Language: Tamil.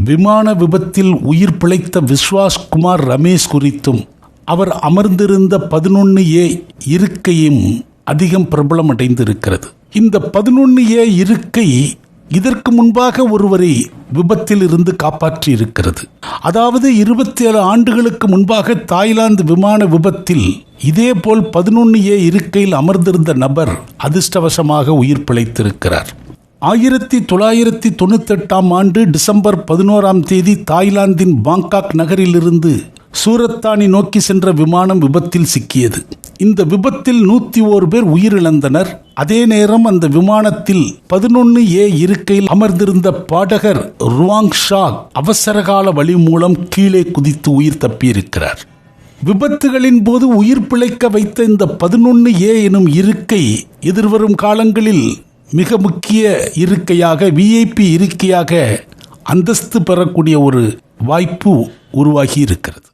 விமான விபத்தில் உயிர் பிழைத்த விஸ்வாஸ் குமார் ரமேஷ் குறித்தும் அவர் அமர்ந்திருந்த 11A இருக்கையும் அதிகம் பிரபலம் அடைந்திருக்கிறது. இந்த 11A இருக்கை இதற்கு முன்பாக ஒருவரை விபத்தில் இருந்து காப்பாற்றி இருக்கிறது. அதாவது 27 ஆண்டுகளுக்கு முன்பாக தாய்லாந்து விமான விபத்தில் இதேபோல் 11A இருக்கையில் அமர்ந்திருந்த நபர் அதிர்ஷ்டவசமாக உயிர் பிழைத்திருக்கிறார். 1998 ஆண்டு டிசம்பர் 11 தாய்லாந்தின் பாங்காக் நகரிலிருந்து சூரத்தானி நோக்கி சென்ற விமானம் விபத்தில் சிக்கியது. இந்த விபத்தில் 101 பேர் உயிரிழந்தனர். அதே நேரம் அந்த விமானத்தில் 11A இருக்கையில் அமர்ந்திருந்த பாடகர் ருவாங் ஷா அவசரகால வழி மூலம் கீழே குதித்து உயிர் தப்பியிருக்கிறார். விபத்துகளின் போது உயிர் பிழைக்க வைத்த இந்த 11A எனும் இருக்கை எதிர்வரும் காலங்களில் மிக முக்கிய இருக்கையாக, VIP இருக்கையாக அந்தஸ்து பெறக்கூடிய ஒரு வாய்ப்பு உருவாகி இருக்கிறது.